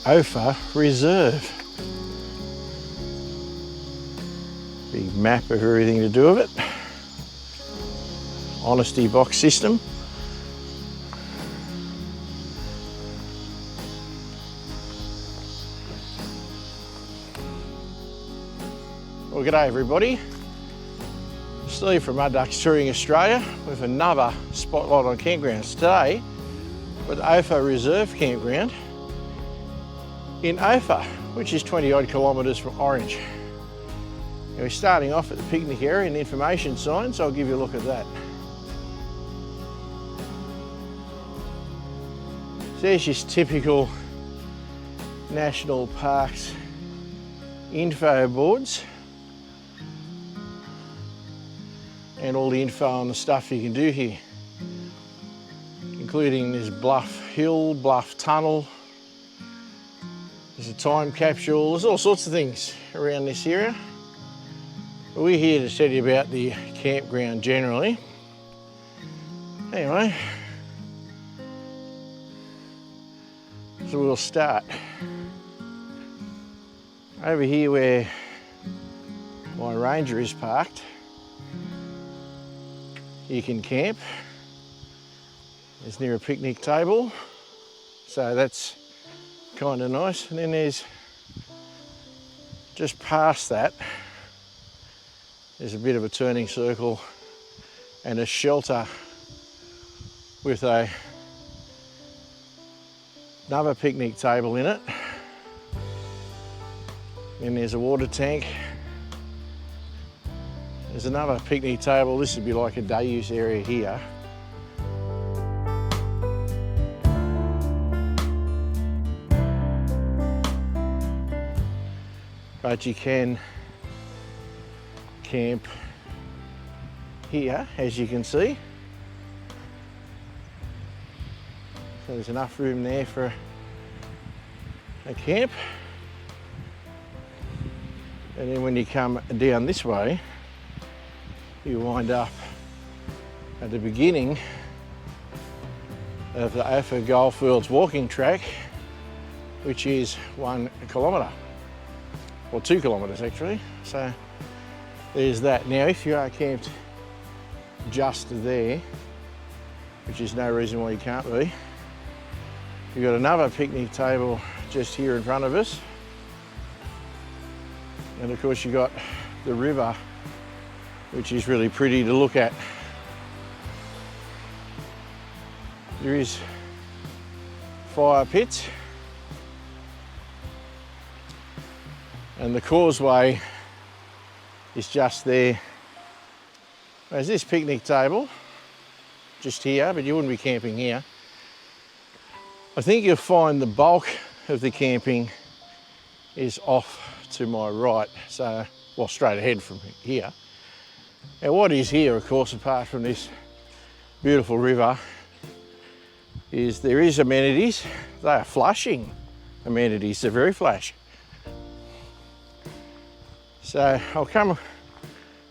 Ophir Reserve. Big map of everything to do with it. Honesty box system. Well, g'day everybody. Steve from Mud Ducks Touring Australia with another spotlight on campgrounds today with Ophir Reserve Campground in Ophir, which is 20 odd kilometres from Orange. Now we're starting off at the picnic area and information signs, so I'll give you a look at that. So there's just typical national parks info boards and all the info on the stuff you can do here, including this Bluff Hill, Bluff Tunnel, there's a time capsule, there's all sorts of things around this area. But we're here to tell you about the campground generally. Anyway, so we'll start over here where my Ranger is parked. You can camp. It's near a picnic table, so that's kind of nice. And then there's just past that, there's a bit of a turning circle and a shelter with another picnic table in it. Then there's a water tank. There's another picnic table. This would be like a day use area here. But you can camp here, as you can see. So there's enough room there for a camp. And then when you come down this way, you wind up at the beginning of the Ophir Goldfields walking track, which is 1 kilometre, or 2 kilometres actually. So there's that. Now if you are camped just there, which is no reason why you can't be, you've got another picnic table just here in front of us. And of course you've got the river, which is really pretty to look at. There is fire pits and the causeway is just there. There's this picnic table just here, but you wouldn't be camping here. I think you'll find the bulk of the camping is off to my right, so, well, straight ahead from here. Now what is here, of course, apart from this beautiful river, is there is ammenities. They are flushing ammenities, they're very flash. So I'll come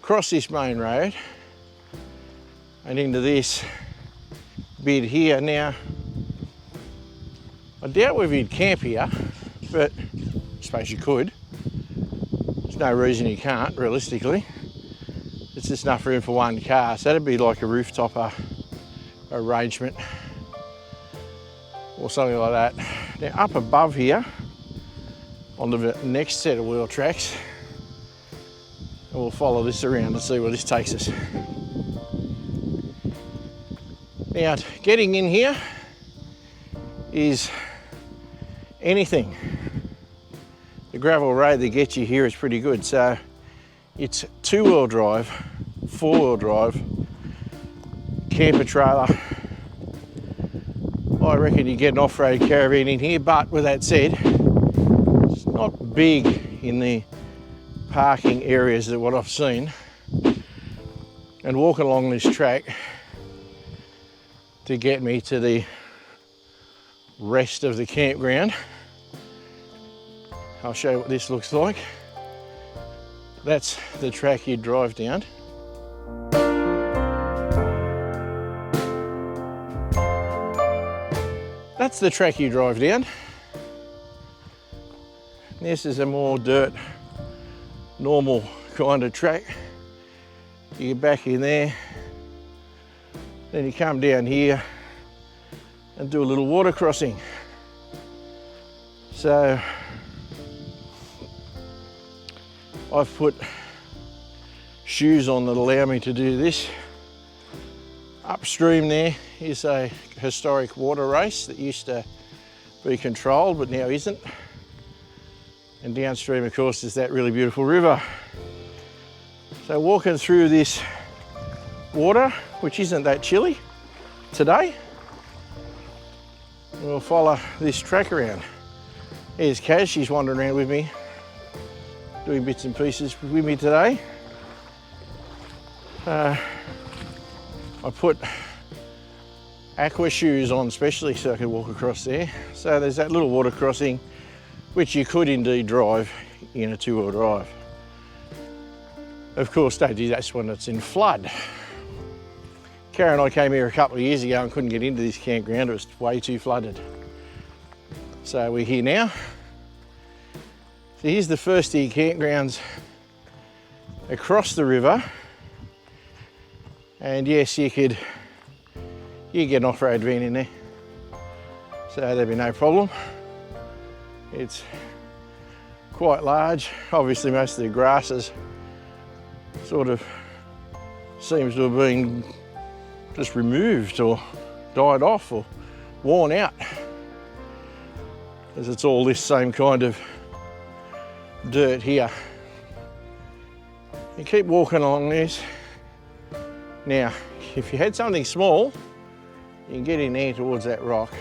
across this main road and into this bit here. Now, I doubt whether you'd camp here, but I suppose you could. There's no reason you can't, realistically. It's just enough room for one car, so that'd be like a rooftop arrangement or something like that. Now up above here, on the next set of wheel tracks, and we'll follow this around and see where this takes us. Now, getting in here is anything. The gravel road that gets you here is pretty good, so it's 2-wheel drive, 4-wheel drive, camper trailer. I reckon you get an off-road caravan in here, but with that said, it's not big in the parking areas that what I've seen. And walking along this track to get me to the rest of the campground, I'll show you what this looks like. That's the track you drive down. That's the track you drive down. This is a more dirt, normal kind of track. You get back in there, then you come down here and do a little water crossing. So I've put shoes on that allow me to do this. Upstream there is a historic water race that used to be controlled but now isn't. And downstream, of course, is that really beautiful river. So walking through this water, which isn't that chilly today, we'll follow this track around. Here's Kaz, she's wandering around with me, doing bits and pieces with me today. I put aqua shoes on especially so I could walk across there. So there's that little water crossing, which you could indeed drive in a two-wheel drive. Of course, don't do that when it's in flood. Kara and I came here a couple of years ago and couldn't get into this campground, it was way too flooded. So we're here now. So here's the first Dji Campgrounds across the river. And yes, you get an off-road van in there. So there'd be no problem. It's quite large. Obviously most of the grasses sort of seems to have been just removed or died off or worn out, as it's all this same kind of dirt here. You keep walking along this. Now, if you had something small, you can get in there towards that rock,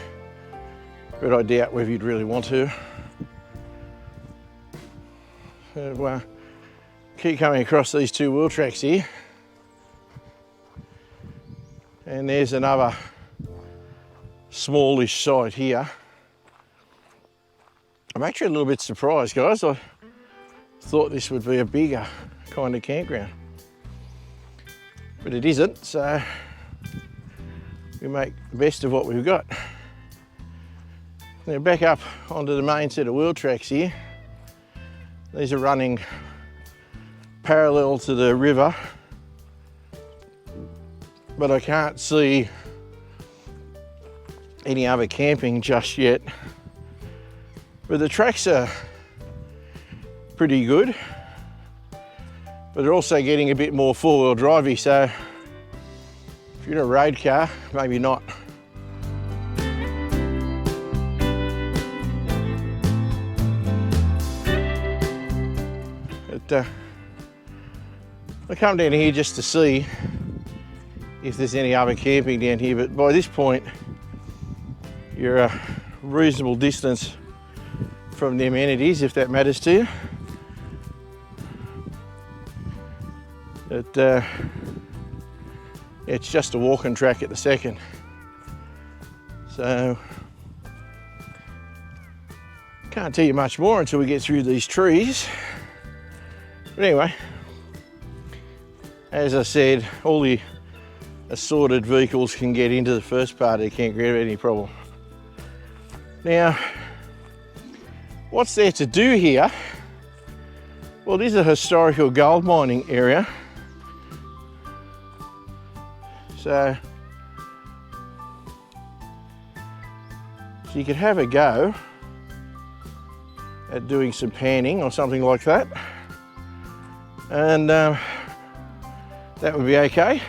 but I doubt whether you'd really want to. So, keep coming across these two wheel tracks here. And there's another smallish site here. I'm actually a little bit surprised, guys. I thought this would be a bigger kind of campground, but it isn't, so we make the best of what we've got. Now back up onto the main set of wheel tracks here. These are running parallel to the river, but I can't see any other camping just yet. But the tracks are pretty good, but they're also getting a bit more four-wheel drivey, so if you're in a road car, maybe not. But I come down here just to see if there's any other camping down here, but by this point you're a reasonable distance from the ammenities, if that matters to you. But it's just a walking track at the second, so can't tell you much more until we get through these trees. But anyway, as I said, all the assorted vehicles can get into the first part of the campground without any problem. Now, what's there to do here? Well, this is a historical gold mining area. So you could have a go at doing some panning or something like that, and that would be okay.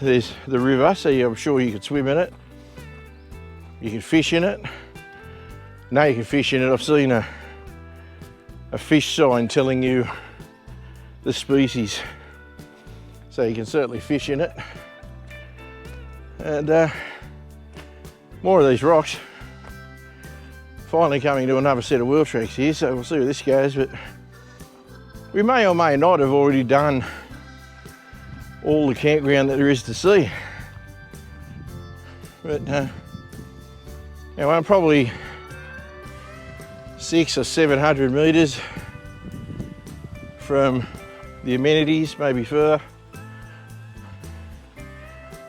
There's the river, so I'm sure you could swim in it. You can fish in it. No, you can fish in it. I've seen a fish sign telling you the species, so you can certainly fish in it. And more of these rocks. Finally coming to another set of wheel tracks here, so we'll see where this goes, but we may or may not have already done all the campground that there is to see. But now I'm probably 600 or 700 metres from the ammenities, maybe further.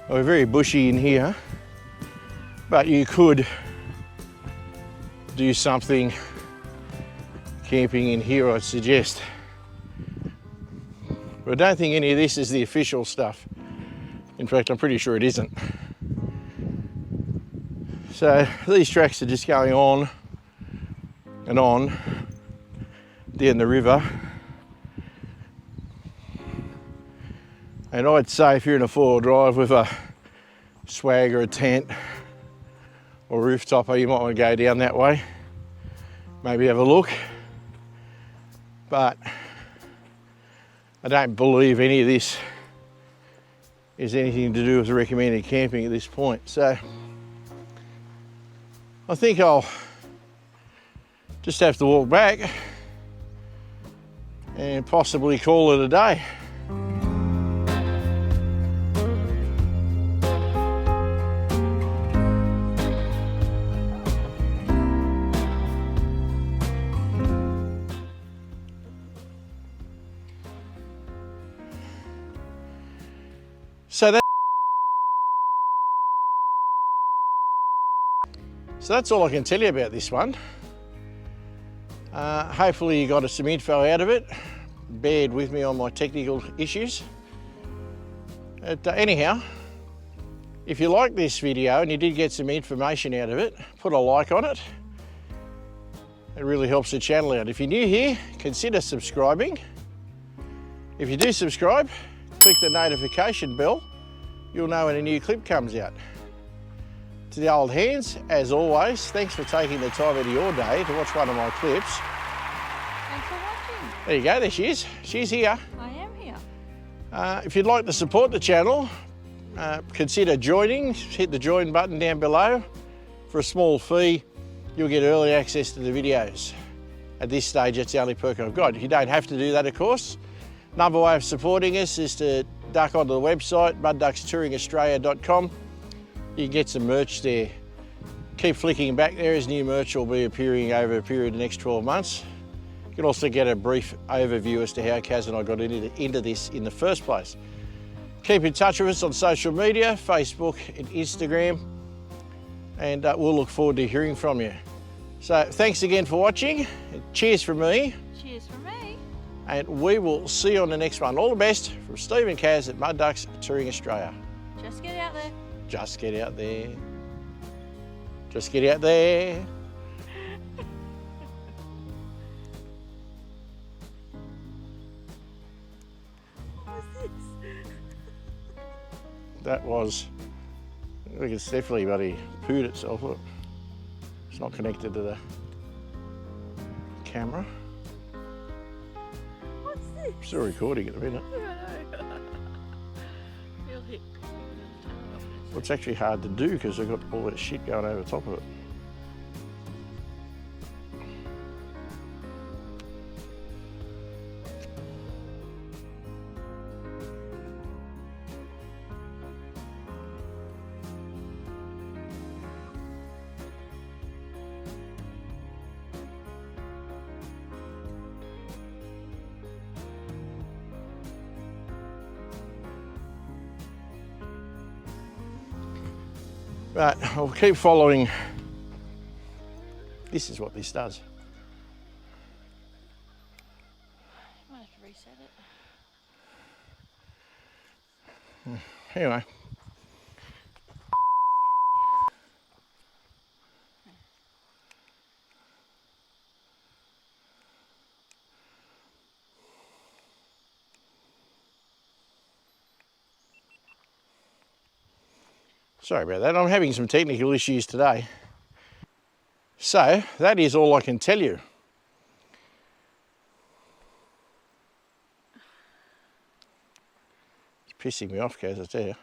We're very bushy in here, but you could do something camping in here, I'd suggest. But I don't think any of this is the official stuff. In fact, I'm pretty sure it isn't. So these tracks are just going on and on down the river. And I'd say if you're in a four-wheel drive with a swag or a tent or rooftopper, you might want to go down that way. Maybe have a look. But I don't believe any of this is anything to do with recommended camping at this point. So I think I'll just have to walk back and possibly call it a day. So that's all I can tell you about this one. Hopefully you got some info out of it. Beared with me on my technical issues. Anyhow, if you like this video and you did get some information out of it, put a like on it. It really helps the channel out. If you're new here, consider subscribing. If you do subscribe, click the notification bell. You'll know when a new clip comes out. To the old hands, as always, thanks for taking the time out of your day to watch one of my clips. Thanks for watching. There you go, there she is. She's here. I am here. If you'd like to support the channel, consider joining. Hit the join button down below. For a small fee, you'll get early access to the videos. At this stage, that's the only perk I've got. You don't have to do that, of course. Another way of supporting us is to duck onto the website, mudduckstouringaustralia.com. You can get some merch there. Keep flicking back there as new merch will be appearing over a period of the next 12 months. You can also get a brief overview as to how Kaz and I got into this in the first place. Keep in touch with us on social media, Facebook and Instagram, and we'll look forward to hearing from you. So thanks again for watching. Cheers from me. Cheers from me. And we will see you on the next one. All the best from Steve and Kaz at Mud Ducks Touring Australia. Just get out there. Just get out there. Just get out there. What was this? That was, I think it's definitely bloody pooed itself. Look, it's not connected to the camera. What's this? Still recording at the minute. Real hit. Well, it's actually hard to do because I've got all that shit going over the top of it. But I'll keep following. This is what this does. Might have to reset it. Anyway. Sorry about that, I'm having some technical issues today. So, that is all I can tell you. It's pissing me off, Kaz, I tell you.